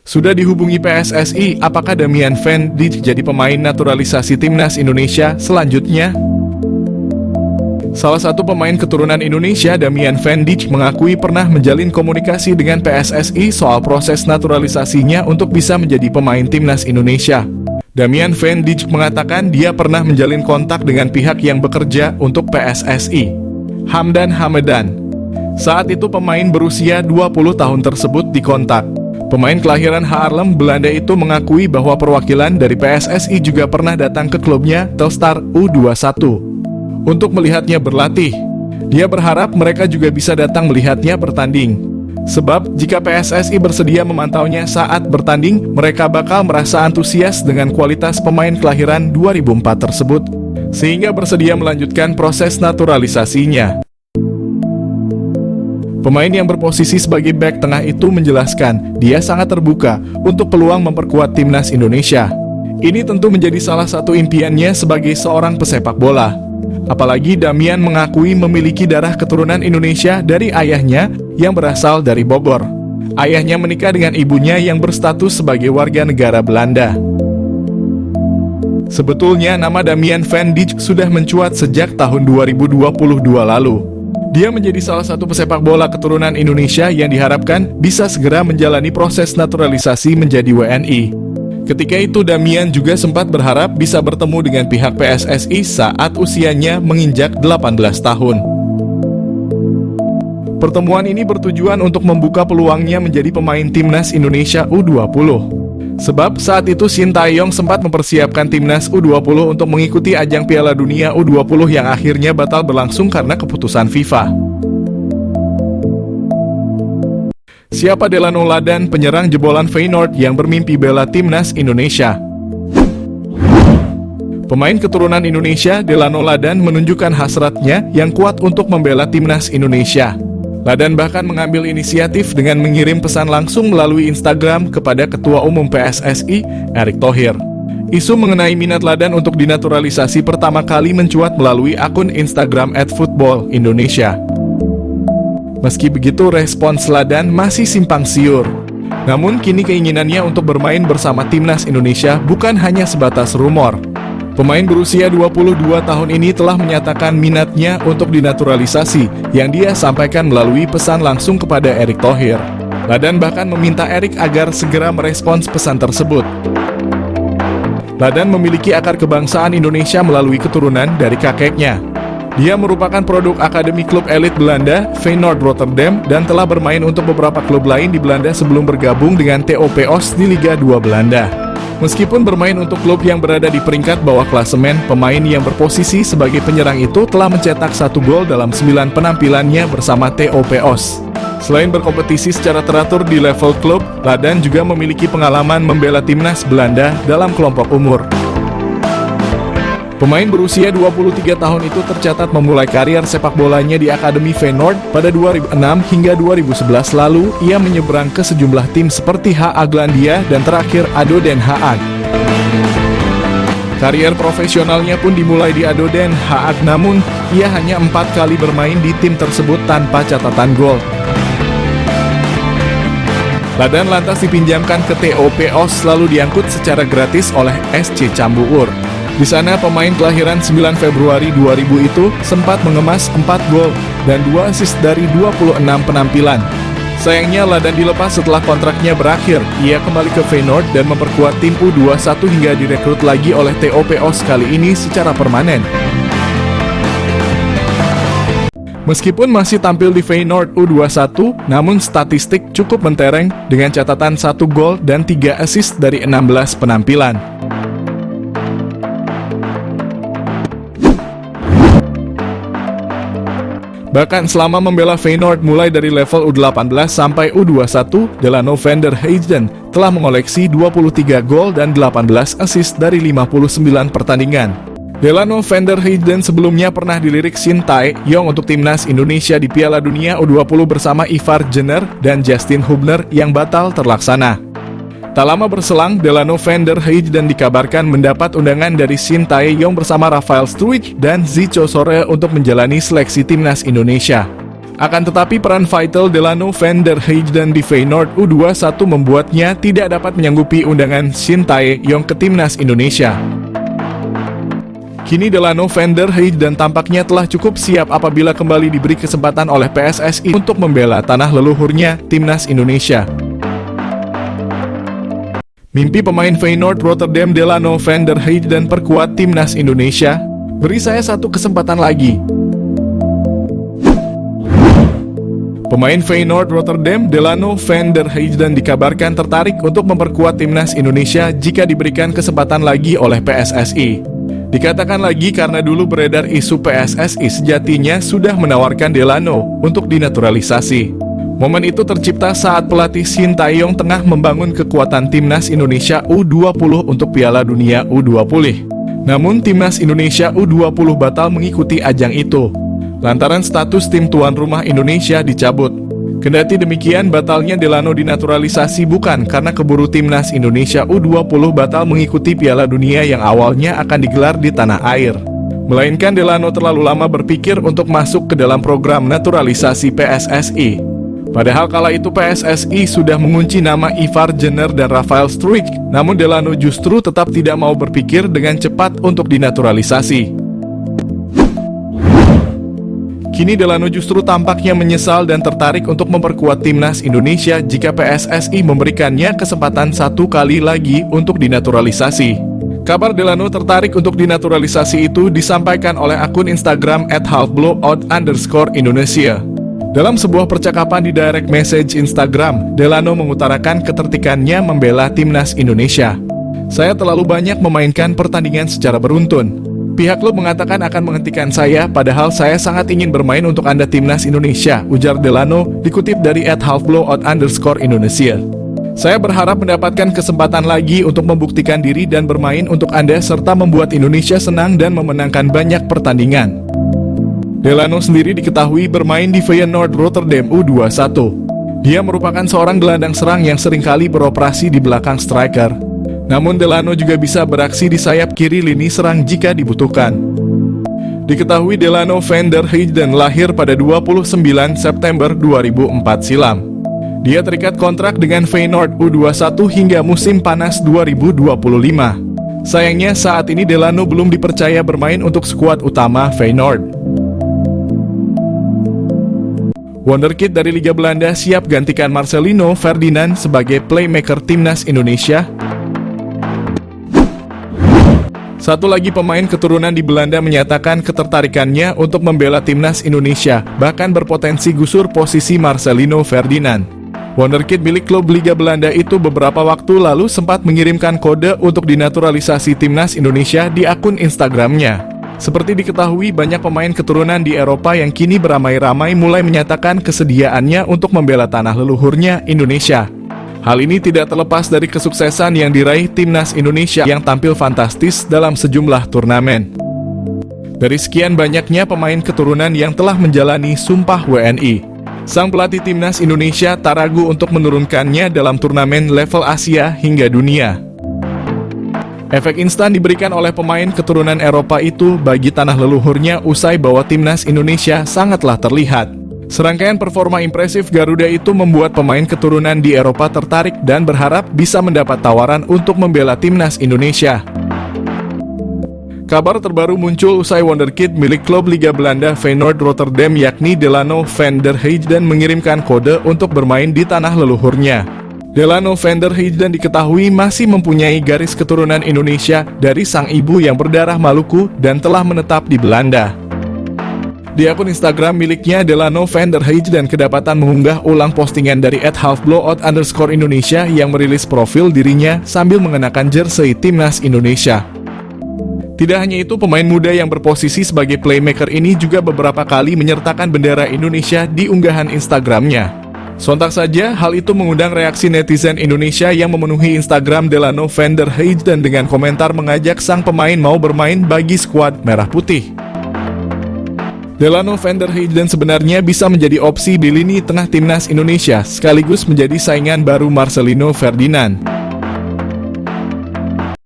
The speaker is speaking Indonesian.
Sudah dihubungi PSSI, apakah Damian Van Dijk jadi pemain naturalisasi timnas Indonesia selanjutnya? Salah satu pemain keturunan Indonesia, Damian Van Dijk, mengakui pernah menjalin komunikasi dengan PSSI soal proses naturalisasinya untuk bisa menjadi pemain timnas Indonesia. Damian Van Dijk mengatakan dia pernah menjalin kontak dengan pihak yang bekerja untuk PSSI, Hamdan Hamadan. Saat itu pemain berusia 20 tahun tersebut dikontak. Pemain kelahiran Haarlem, Belanda itu mengakui bahwa perwakilan dari PSSI juga pernah datang ke klubnya, Telstar U21, untuk melihatnya berlatih. Dia berharap mereka juga bisa datang melihatnya bertanding. Sebab, jika PSSI bersedia memantaunya saat bertanding, mereka bakal merasa antusias dengan kualitas pemain kelahiran 2004 tersebut, sehingga bersedia melanjutkan proses naturalisasinya. Pemain yang berposisi sebagai bek tengah itu menjelaskan, dia sangat terbuka untuk peluang memperkuat timnas Indonesia. Ini tentu menjadi salah satu impiannya sebagai seorang pesepak bola. Apalagi Damian mengakui memiliki darah keturunan Indonesia dari ayahnya yang berasal dari Bogor. Ayahnya menikah dengan ibunya yang berstatus sebagai warga negara Belanda. Sebetulnya nama Damian Van Dijk sudah mencuat sejak tahun 2022 lalu. Dia menjadi salah satu pesepak bola keturunan Indonesia yang diharapkan bisa segera menjalani proses naturalisasi menjadi WNI. Ketika itu Damian juga sempat berharap bisa bertemu dengan pihak PSSI saat usianya menginjak 18 tahun. Pertemuan ini bertujuan untuk membuka peluangnya menjadi pemain timnas Indonesia U20. Sebab saat itu Shin Tae-yong sempat mempersiapkan timnas U20 untuk mengikuti ajang Piala Dunia U20 yang akhirnya batal berlangsung karena keputusan FIFA. Siapa Delano Ladan, penyerang jebolan Feyenoord yang bermimpi bela timnas Indonesia? Pemain keturunan Indonesia, Delano Ladan, menunjukkan hasratnya yang kuat untuk membela timnas Indonesia. Ladan bahkan mengambil inisiatif dengan mengirim pesan langsung melalui Instagram kepada Ketua Umum PSSI, Erick Thohir. Isu mengenai minat Ladan untuk dinaturalisasi pertama kali mencuat melalui akun Instagram @footballindonesia. Meski begitu, respons Ladan masih simpang siur. Namun kini keinginannya untuk bermain bersama timnas Indonesia bukan hanya sebatas rumor. Pemain berusia 22 tahun ini telah menyatakan minatnya untuk dinaturalisasi yang dia sampaikan melalui pesan langsung kepada Erick Thohir. Ladan bahkan meminta Erick agar segera merespons pesan tersebut. Ladan memiliki akar kebangsaan Indonesia melalui keturunan dari kakeknya. Dia merupakan produk akademi klub elit Belanda, Feyenoord Rotterdam, dan telah bermain untuk beberapa klub lain di Belanda sebelum bergabung dengan TOP-OS di Liga 2 Belanda. Meskipun bermain untuk klub yang berada di peringkat bawah klasemen, pemain yang berposisi sebagai penyerang itu telah mencetak 1 gol dalam 9 penampilannya bersama TOP-OS. Selain berkompetisi secara teratur di level klub, Ladan juga memiliki pengalaman membela timnas Belanda dalam kelompok umur. Pemain berusia 23 tahun itu tercatat memulai karier sepak bolanya di Akademi Feyenoord pada 2006 hingga 2011 lalu. Ia menyeberang ke sejumlah tim seperti HA Glandia dan terakhir ADO Den Haag. Karier profesionalnya pun dimulai di ADO Den Haag, namun ia hanya 4 kali bermain di tim tersebut tanpa catatan gol. Ladan lantas dipinjamkan ke TOP-OS lalu diangkut secara gratis oleh SC Cambuur. Di sana pemain kelahiran 9 Februari 2000 itu sempat mengemas 4 gol dan 2 assist dari 26 penampilan. Sayangnya Ladan dilepas setelah kontraknya berakhir. Ia kembali ke Feyenoord dan memperkuat tim U21 hingga direkrut lagi oleh TOP-OS kali ini secara permanen. Meskipun masih tampil di Feyenoord U21, namun statistik cukup mentereng dengan catatan 1 gol dan 3 assist dari 16 penampilan. Bahkan selama membela Feyenoord mulai dari level U18 sampai U21, Delano van der Heijden telah mengoleksi 23 gol dan 18 assist dari 59 pertandingan. Delano van der Heijden sebelumnya pernah dilirik Shin Tae-yong untuk timnas Indonesia di Piala Dunia U20 bersama Ivar Jenner dan Justin Hubner yang batal terlaksana. Tak lama berselang, Delano van der Heijden dikabarkan mendapat undangan dari Shin Tae-yong bersama Rafael Struijk dan Zico Sore untuk menjalani seleksi timnas Indonesia. Akan tetapi peran vital Delano van der Heijden di Feyenoord U21 membuatnya tidak dapat menyanggupi undangan Shin Tae-yong ke timnas Indonesia. Kini Delano van der Heijden tampaknya telah cukup siap apabila kembali diberi kesempatan oleh PSSI untuk membela tanah leluhurnya, timnas Indonesia. Mimpi pemain Feyenoord Rotterdam Delano van der Heijden perkuat timnas Indonesia. Beri saya satu kesempatan lagi. Pemain Feyenoord Rotterdam Delano van der Heijden dikabarkan tertarik untuk memperkuat timnas Indonesia jika diberikan kesempatan lagi oleh PSSI. Dikatakan lagi karena dulu beredar isu PSSI sejatinya sudah menawarkan Delano untuk dinaturalisasi. Momen itu tercipta saat pelatih Shin Tae-yong tengah membangun kekuatan timnas Indonesia U20 untuk Piala Dunia U20. Namun timnas Indonesia U20 batal mengikuti ajang itu, lantaran status tim tuan rumah Indonesia dicabut. Kendati demikian, batalnya Delano dinaturalisasi bukan karena keburu timnas Indonesia U20 batal mengikuti Piala Dunia yang awalnya akan digelar di tanah air, melainkan Delano terlalu lama berpikir untuk masuk ke dalam program naturalisasi PSSI. Padahal kala itu PSSI sudah mengunci nama Ivar Jenner dan Rafael Struijk, namun Delano justru tetap tidak mau berpikir dengan cepat untuk dinaturalisasi. Kini Delano justru tampaknya menyesal dan tertarik untuk memperkuat timnas Indonesia jika PSSI memberikannya kesempatan satu kali lagi untuk dinaturalisasi. Kabar Delano tertarik untuk dinaturalisasi itu disampaikan oleh akun Instagram @halfblowout_Indonesia. Dalam sebuah percakapan di direct message Instagram, Delano mengutarakan ketertikannya membela timnas Indonesia. Saya terlalu banyak memainkan pertandingan secara beruntun. Pihak klub mengatakan akan menghentikan saya, padahal saya sangat ingin bermain untuk Anda timnas Indonesia, ujar Delano, dikutip dari @halfblowout_Indonesia. Saya berharap mendapatkan kesempatan lagi untuk membuktikan diri dan bermain untuk Anda serta membuat Indonesia senang dan memenangkan banyak pertandingan. Delano sendiri diketahui bermain di Feyenoord Rotterdam U21. Dia merupakan seorang gelandang serang yang seringkali beroperasi di belakang striker. Namun Delano juga bisa beraksi di sayap kiri lini serang jika dibutuhkan. Diketahui Delano van der Heijden lahir pada 29 September 2004 silam. Dia terikat kontrak dengan Feyenoord U21 hingga musim panas 2025. Sayangnya saat ini Delano belum dipercaya bermain untuk skuad utama Feyenoord. Wonderkid dari Liga Belanda siap gantikan Marcelino Ferdinand sebagai playmaker timnas Indonesia. Satu lagi pemain keturunan di Belanda menyatakan ketertarikannya untuk membela timnas Indonesia, bahkan berpotensi gusur posisi Marcelino Ferdinand. Wonderkid milik klub Liga Belanda itu beberapa waktu lalu sempat mengirimkan kode untuk dinaturalisasi timnas Indonesia di akun Instagramnya. Seperti diketahui, banyak pemain keturunan di Eropa yang kini beramai-ramai mulai menyatakan kesediaannya untuk membela tanah leluhurnya, Indonesia. Hal ini tidak terlepas dari kesuksesan yang diraih timnas Indonesia yang tampil fantastis dalam sejumlah turnamen. Dari sekian banyaknya pemain keturunan yang telah menjalani sumpah WNI, sang pelatih timnas Indonesia tak ragu untuk menurunkannya dalam turnamen level Asia hingga dunia. Efek instan diberikan oleh pemain keturunan Eropa itu bagi tanah leluhurnya usai bahwa timnas Indonesia sangatlah terlihat. Serangkaian performa impresif Garuda itu membuat pemain keturunan di Eropa tertarik dan berharap bisa mendapat tawaran untuk membela timnas Indonesia. Kabar terbaru muncul usai Wonderkid milik klub Liga Belanda Feyenoord Rotterdam yakni Delano van der Heijden mengirimkan kode untuk bermain di tanah leluhurnya. Delano van der Heijden diketahui masih mempunyai garis keturunan Indonesia dari sang ibu yang berdarah Maluku dan telah menetap di Belanda. Di akun Instagram miliknya, Delano van der Heijden kedapatan mengunggah ulang postingan dari @halfblowout_Indonesia yang merilis profil dirinya sambil mengenakan jersey timnas Indonesia. Tidak hanya itu, pemain muda yang berposisi sebagai playmaker ini juga beberapa kali menyertakan bendera Indonesia di unggahan Instagramnya. Sontak saja, hal itu mengundang reaksi netizen Indonesia yang memenuhi Instagram Delano van der Heijden dengan komentar mengajak sang pemain mau bermain bagi skuad Merah Putih. Delano van der Heijden sebenarnya bisa menjadi opsi di lini tengah timnas Indonesia, sekaligus menjadi saingan baru Marcelino Ferdinand.